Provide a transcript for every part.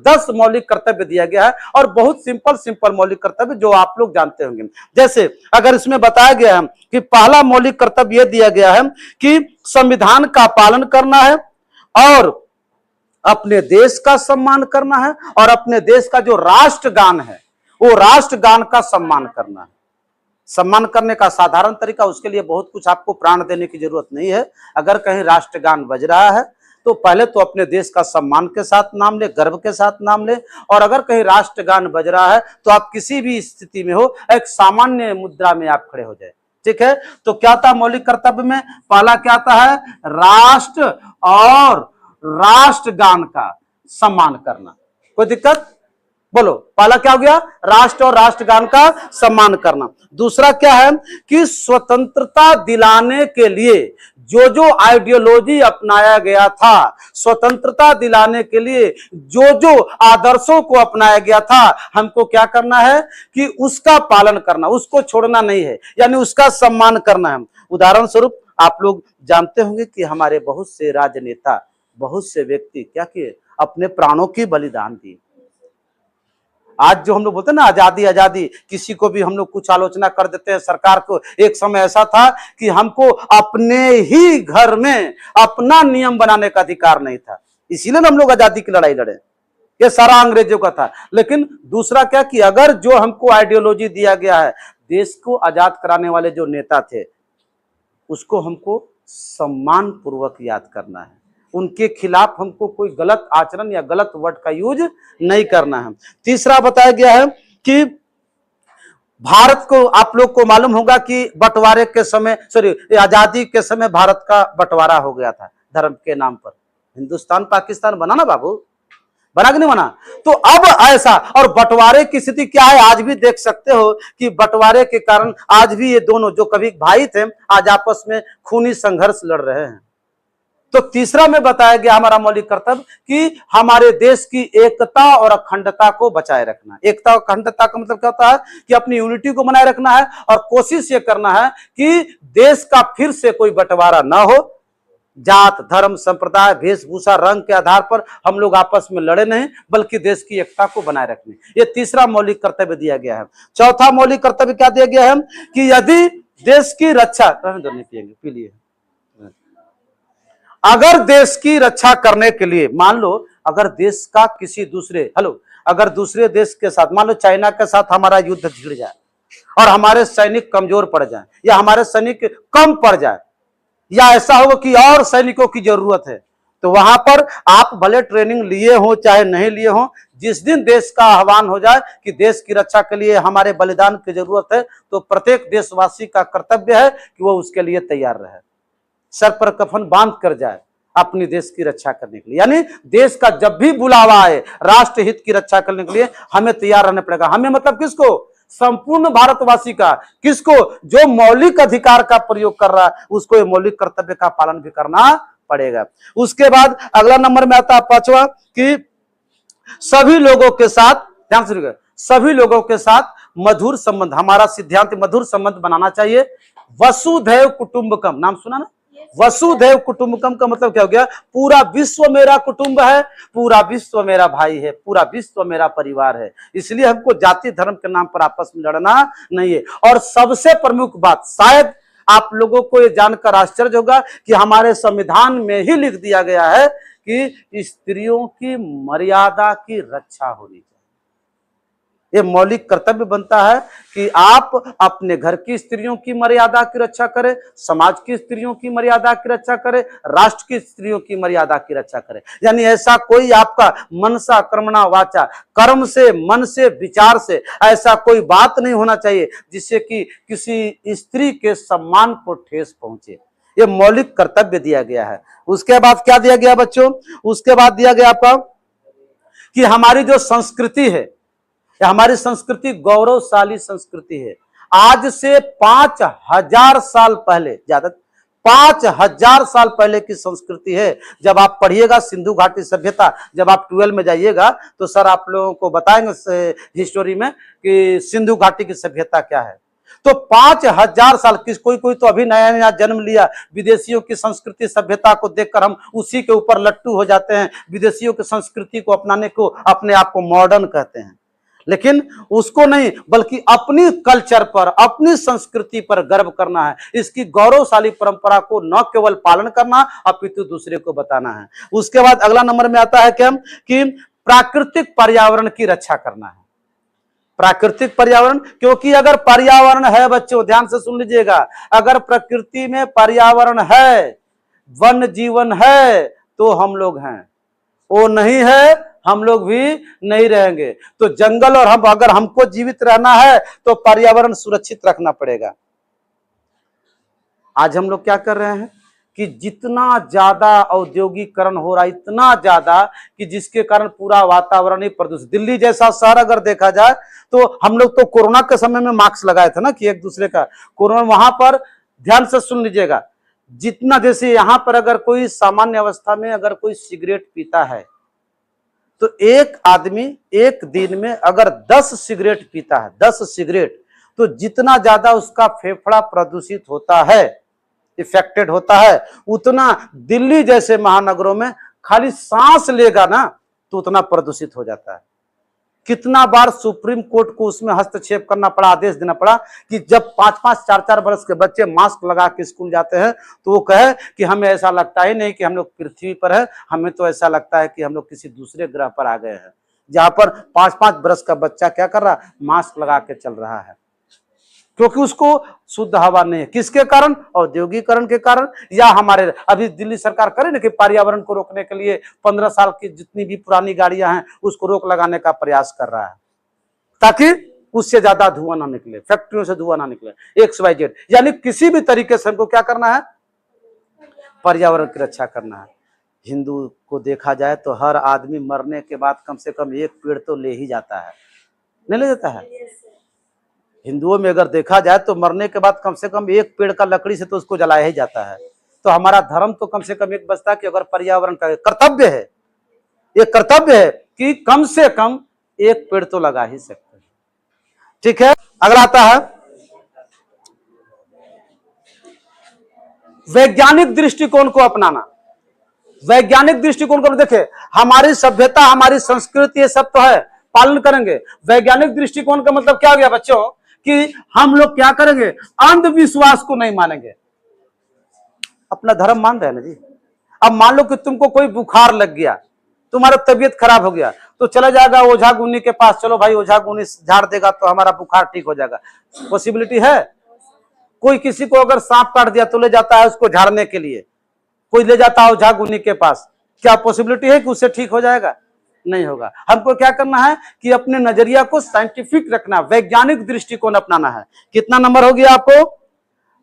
10 मौलिक कर्तव्य दिया गया है और बहुत सिंपल मौलिक कर्तव्य जो आप लोग जानते होंगे। जैसे अगर इसमें बताया गया है कि पहला मौलिक कर्तव्य यह दिया गया है कि संविधान का पालन करना है और अपने देश का सम्मान करना है और अपने देश का जो राष्ट्रगान है वो राष्ट्रगान का सम्मान करना है। सम्मान करने का साधारण तरीका, उसके लिए बहुत कुछ आपको प्राण देने की जरूरत नहीं है। अगर कहीं राष्ट्रगान बज रहा है तो पहले तो अपने देश का सम्मान के साथ नाम ले, गर्व के साथ नाम ले, और अगर कहीं राष्ट्रगान बज रहा है तो आप किसी भी स्थिति में हो एक सामान्य मुद्रा में आप खड़े हो जाए। ठीक है, तो क्या था मौलिक कर्तव्य में? पहला क्या आता है? राष्ट्र और राष्ट्रगान का सम्मान करना। कोई दिक्कत? बोलो, पहला क्या हो गया? राष्ट्र और राष्ट्रगान का सम्मान करना। दूसरा क्या है कि स्वतंत्रता दिलाने के लिए जो जो आइडियोलॉजी अपनाया गया था, स्वतंत्रता दिलाने के लिए जो जो आदर्शों को अपनाया गया था, हमको क्या करना है कि उसका पालन करना, उसको छोड़ना नहीं है, यानी उसका सम्मान करना है। उदाहरण स्वरूप आप लोग जानते होंगे कि हमारे बहुत से राजनेता, बहुत से व्यक्ति क्या किए? अपने प्राणों की बलिदान दी। आज जो हम लोग बोलते हैं ना आजादी आजादी, किसी को भी हम लोग कुछ आलोचना कर देते हैं सरकार को। एक समय ऐसा था कि हमको अपने ही घर में अपना नियम बनाने का अधिकार नहीं था, इसीलिए हम लोग आजादी की लड़ाई लड़े। ये सारा अंग्रेजों का था। लेकिन दूसरा क्या कि अगर जो हमको आइडियोलॉजी दिया गया है, देश को आजाद कराने वाले जो नेता थे उसको हमको सम्मान पूर्वक याद करना है, उनके खिलाफ हमको कोई गलत आचरण या गलत वर्ड का यूज नहीं करना है। तीसरा बताया गया है कि भारत को, आप लोग को मालूम होगा कि बंटवारे के समय, आजादी के समय भारत का बंटवारा हो गया था धर्म के नाम पर। हिंदुस्तान पाकिस्तान बना ना बाबू, बना कि नहीं बना? तो अब ऐसा, और बंटवारे की स्थिति क्या है आज भी देख सकते हो कि बंटवारे के कारण आज भी ये दोनों जो कभी भाई थे आज आपस में खूनी संघर्ष लड़ रहे हैं। तो तीसरा में बताया गया हमारा मौलिक कर्तव्य कि हमारे देश की एकता और अखंडता को बचाए रखना। एकता और अखंडता का मतलब क्या होता है कि अपनी यूनिटी को बनाए रखना है और कोशिश ये करना है कि देश का फिर से कोई बंटवारा ना हो। जात, धर्म, संप्रदाय, वेशभूषा, रंग के आधार पर हम लोग आपस में लड़े नहीं, बल्कि देश की एकता को बनाए रखने, ये तीसरा मौलिक कर्तव्य दिया गया है। चौथा मौलिक कर्तव्य क्या दिया गया है कि यदि देश की रक्षा, पी लिए, अगर देश की रक्षा करने के लिए, मान लो अगर देश का किसी दूसरे, अगर दूसरे देश के साथ, मान लो चाइना के साथ हमारा युद्ध छिड़ जाए और हमारे सैनिक कमजोर पड़ जाए या हमारे सैनिक कम पड़ जाए, या ऐसा हो कि और सैनिकों की जरूरत है, तो वहां पर आप भले ट्रेनिंग लिए हो चाहे नहीं लिए हो, जिस दिन देश का आह्वान हो जाए कि देश की रक्षा के लिए हमारे बलिदान की जरूरत है, तो प्रत्येक देशवासी का कर्तव्य है कि वो उसके लिए तैयार रहे, सर पर कफन बांध कर जाए अपने देश की रक्षा करने के लिए। यानी देश का जब भी बुलावा आए राष्ट्र हित की रक्षा करने के लिए हमें तैयार रहना पड़ेगा। हमें मतलब किसको? संपूर्ण भारतवासी का। किसको? जो मौलिक अधिकार का प्रयोग कर रहा है उसको ये मौलिक कर्तव्य का पालन भी करना पड़ेगा। उसके बाद अगला नंबर में आता है पांचवा कि सभी लोगों के साथ, ध्यान से सुनिएगा, सभी लोगों के साथ मधुर संबंध, हमारा सिद्धांत मधुर संबंध बनाना चाहिए। वसुधैव कुटुंबकम, नाम सुना ना? वसुधैव कुटुंबकम का मतलब क्या हो गया? पूरा विश्व मेरा कुटुंब है, पूरा विश्व मेरा भाई है, पूरा विश्व मेरा परिवार है। इसलिए हमको जाति धर्म के नाम पर आपस में लड़ना नहीं है। और सबसे प्रमुख बात, शायद आप लोगों को ये जानकर आश्चर्य होगा कि हमारे संविधान में ही लिख दिया गया है कि स्त्रियों की मर्यादा की रक्षा होनी चाहिए। ये मौलिक कर्तव्य बनता है कि आप अपने घर की स्त्रियों की मर्यादा की रक्षा करें, समाज की स्त्रियों की मर्यादा की रक्षा करें, राष्ट्र की स्त्रियों की मर्यादा की रक्षा करें। यानी ऐसा कोई आपका मनसा कर्मणा वाचा, कर्म से, मन से, विचार से ऐसा कोई बात नहीं होना चाहिए जिससे कि किसी स्त्री के सम्मान को ठेस पहुंचे। ये मौलिक कर्तव्य दिया गया है। उसके बाद क्या दिया गया बच्चों? उसके बाद दिया गया आपका कि हमारी जो संस्कृति है, हमारी संस्कृति गौरवशाली संस्कृति है। आज से 5000 साल पहले, ज्यादा 5000 साल पहले की संस्कृति है। जब आप पढ़िएगा सिंधु घाटी सभ्यता, जब आप 12 में जाइएगा तो सर आप लोगों को बताएंगे हिस्टोरी में कि सिंधु घाटी की सभ्यता क्या है। तो 5000 साल कोई कोई तो अभी नया नया जन्म लिया, विदेशियों की संस्कृति सभ्यता को देखकर हम उसी के ऊपर लट्टू हो जाते हैं, विदेशियों की संस्कृति को अपनाने को अपने आप को मॉडर्न कहते हैं। लेकिन उसको नहीं, बल्कि अपनी कल्चर पर, अपनी संस्कृति पर गर्व करना है। इसकी गौरवशाली परंपरा को न केवल पालन करना अपितु दूसरे को बताना है। उसके बाद अगला नंबर में आता है क्या कि प्राकृतिक पर्यावरण की रक्षा करना है। प्राकृतिक पर्यावरण, क्योंकि अगर पर्यावरण है, बच्चों ध्यान से सुन लीजिएगा, अगर प्रकृति में पर्यावरण है, वन जीवन है, तो हम लोग हैं। वो नहीं है, हम लोग भी नहीं रहेंगे। तो जंगल और हम, अगर हमको जीवित रहना है तो पर्यावरण सुरक्षित रखना पड़ेगा। आज हम लोग क्या कर रहे हैं कि जितना ज्यादा औद्योगिकरण हो रहा है, इतना ज्यादा कि जिसके कारण पूरा वातावरण ही प्रदूषित। दिल्ली जैसा शहर अगर देखा जाए तो हम लोग तो कोरोना के समय में मास्क लगाए थे ना कि एक दूसरे का, कोरोना वहां पर ध्यान से सुन लीजिएगा, जितना जैसे यहां पर अगर कोई सामान्य अवस्था में अगर कोई सिगरेट पीता है तो एक आदमी एक दिन में अगर 10 सिगरेट पीता है, 10 सिगरेट, तो जितना ज्यादा उसका फेफड़ा प्रदूषित होता है, इफेक्टेड होता है, उतना दिल्ली जैसे महानगरों में खाली सांस लेगा ना तो उतना प्रदूषित हो जाता है। कितना बार सुप्रीम कोर्ट को उसमें हस्तक्षेप करना पड़ा, आदेश देना पड़ा कि जब 5-5, 4-4 वर्ष के बच्चे मास्क लगा के स्कूल जाते हैं तो वो कहे कि हमें ऐसा लगता ही नहीं कि हम लोग पृथ्वी पर है, हमें तो ऐसा लगता है कि हम लोग किसी दूसरे ग्रह पर आ गए हैं, जहां पर 5-5 वर्ष का बच्चा क्या कर रहा है, मास्क लगा के चल रहा है, क्योंकि उसको शुद्ध हवा नहीं है। किसके कारण? औद्योगिकरण के कारण। या हमारे अभी दिल्ली सरकार करे ना कि पर्यावरण को रोकने के लिए 15 साल की जितनी भी पुरानी गाड़ियां हैं उसको रोक लगाने का प्रयास कर रहा है, ताकि उससे ज्यादा धुआं ना निकले, फैक्ट्रियों से धुआं ना निकले, XYZ। यानी किसी भी तरीके से हमको क्या करना है, पर्यावरण की रक्षा करना है। हिंदू को देखा जाए तो हर आदमी मरने के बाद कम से कम एक पेड़ तो ले ही जाता है, नहीं ले जाता है? हिंदुओं में अगर देखा जाए तो मरने के बाद कम से कम एक पेड़ का लकड़ी से तो उसको जलाया ही जाता है। तो हमारा धर्म तो कम से कम एक बचता है कि अगर पर्यावरण का कर्तव्य है, ये कर्तव्य है कि कम से कम एक पेड़ तो लगा ही सकते हैं। ठीक है, अगला आता है वैज्ञानिक दृष्टिकोण को अपनाना। वैज्ञानिक दृष्टिकोण को देखे, हमारी सभ्यता, हमारी संस्कृति, ये सब तो है, पालन करेंगे। वैज्ञानिक दृष्टिकोण का मतलब क्या हो गया बच्चों कि हम लोग क्या करेंगे, अंधविश्वास को नहीं मानेंगे। अपना धर्म मान रहे हैं ना जी। अब मान लो कि तुमको कोई बुखार लग गया, तुम्हारा तबीयत खराब हो गया, तो चला जाएगा ओझा गुनी के पास, चलो भाई ओझा गुनी झाड़ देगा तो हमारा बुखार ठीक हो जाएगा। पॉसिबिलिटी है? कोई किसी को अगर सांप काट दिया तो ले जाता है उसको झाड़ने के लिए, कोई ले जाता है ओझा गुनी के पास, क्या पॉसिबिलिटी है कि उससे ठीक हो जाएगा? नहीं होगा। हमको क्या करना है कि अपने नजरिया को साइंटिफिक रखना, वैज्ञानिक दृष्टिकोण अपनाना है। कितना नंबर हो गया आपको?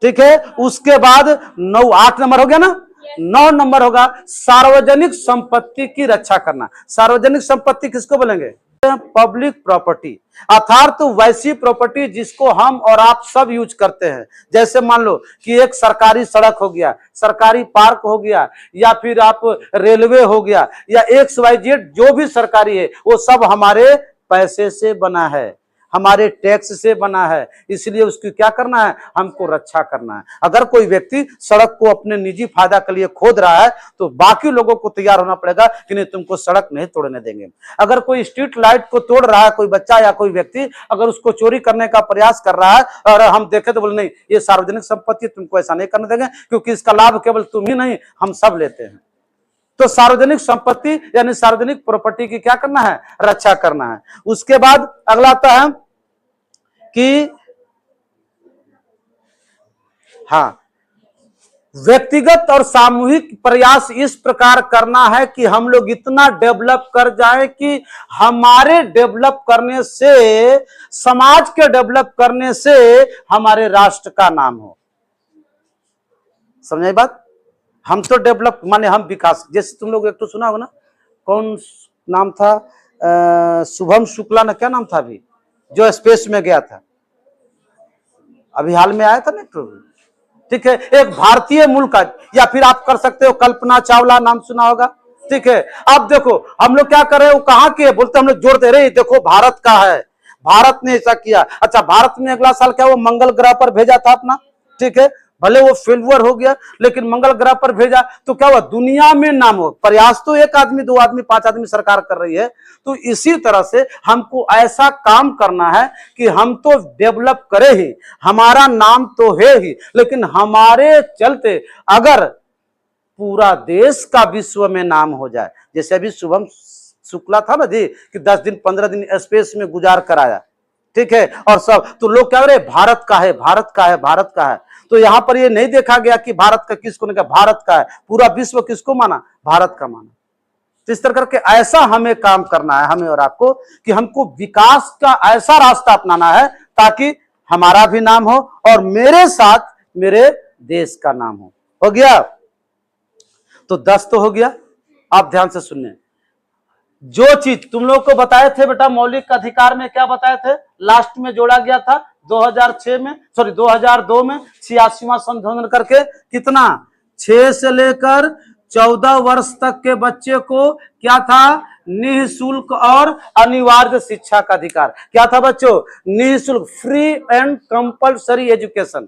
ठीक है, उसके बाद 8 नंबर हो गया ना। 9 नंबर होगा सार्वजनिक संपत्ति की रक्षा करना। सार्वजनिक संपत्ति किसको बोलेंगे? पब्लिक प्रॉपर्टी, अर्थात तो वैसी प्रॉपर्टी जिसको हम और आप सब यूज करते हैं। जैसे मान लो कि एक सरकारी सड़क हो गया, सरकारी पार्क हो गया, या फिर आप रेलवे हो गया, या XYZ जो भी सरकारी है, वो सब हमारे पैसे से बना है, हमारे टैक्स से बना है, इसलिए उसकी क्या करना है, हमको रक्षा करना है। अगर कोई व्यक्ति सड़क को अपने निजी फायदा के लिए खोद रहा है तो बाकी लोगों को तैयार होना पड़ेगा कि नहीं, तुमको सड़क नहीं तोड़ने देंगे। अगर कोई स्ट्रीट लाइट को तोड़ रहा है, कोई बच्चा या कोई व्यक्ति अगर उसको चोरी करने का प्रयास कर रहा है और हम देखे तो बोले नहीं, ये सार्वजनिक संपत्ति, तुमको ऐसा नहीं करने देंगे, क्योंकि इसका लाभ केवल तुम ही नहीं हम सब लेते हैं। तो सार्वजनिक संपत्ति यानी सार्वजनिक प्रॉपर्टी की क्या करना है, रक्षा करना है। उसके बाद अगला आता है कि हाँ, व्यक्तिगत और सामूहिक प्रयास इस प्रकार करना है कि हम लोग इतना डेवलप कर जाएं कि हमारे डेवलप करने से, समाज के डेवलप करने से हमारे राष्ट्र का नाम हो। समझे बात? हम तो डेवलप माने हम विकास। जैसे तुम लोग एक तो सुना होगा ना, कौन नाम था, शुभम शुक्ला ना, क्या नाम था अभी, जो स्पेस में गया था, अभी हाल में आया था ना, ठीक है, एक भारतीय मूल का। या फिर आप कर सकते हो कल्पना चावला, नाम सुना होगा, ठीक है। अब देखो हम लोग क्या कर रहे हैं, वो कहाँ के बोलते, हम लोग जोड़ते रहे, देखो भारत का है, भारत ने ऐसा किया। अच्छा, भारत ने अगला साल क्या वो मंगल ग्रह पर भेजा था अपना, ठीक है, भले वो फेल्यूर हो गया लेकिन मंगल ग्रह पर भेजा तो क्या हुआ, दुनिया में नाम हो। प्रयास तो एक आदमी, दो आदमी, पांच आदमी सरकार कर रही है। तो इसी तरह से हमको ऐसा काम करना है कि हम तो डेवलप करें ही, हमारा नाम तो है ही, लेकिन हमारे चलते अगर पूरा देश का विश्व में नाम हो जाए, जैसे अभी शुभम शुक्ला था ना जी, कि 10 दिन 15 दिन स्पेस में गुजार कर आया, ठीक है, और सब तो लोग क्या रहे, भारत का है, भारत का है, भारत का है। तो यहां पर ये नहीं देखा गया कि भारत का किसको नहीं, भारत का है, पूरा विश्व किसको माना, भारत का माना। तो इस तरह करके ऐसा हमें काम करना है, हमें और आपको, कि हमको विकास का ऐसा रास्ता अपनाना है ताकि हमारा भी नाम हो और मेरे साथ मेरे देश का नाम हो गया। तो 10 तो हो गया। आप ध्यान से सुनिए, जो चीज तुम लोग को बताए थे बेटा मौलिक अधिकार में, क्या बताए थे, लास्ट में जोड़ा गया था 2006 में, सॉरी 2002 में 86वां संशोधन करके, कितना 6 से लेकर 14 वर्ष तक के बच्चे को क्या था, निःशुल्क और अनिवार्य शिक्षा का अधिकार। क्या था बच्चों, निःशुल्क, फ्री एंड कंपल्सरी एजुकेशन।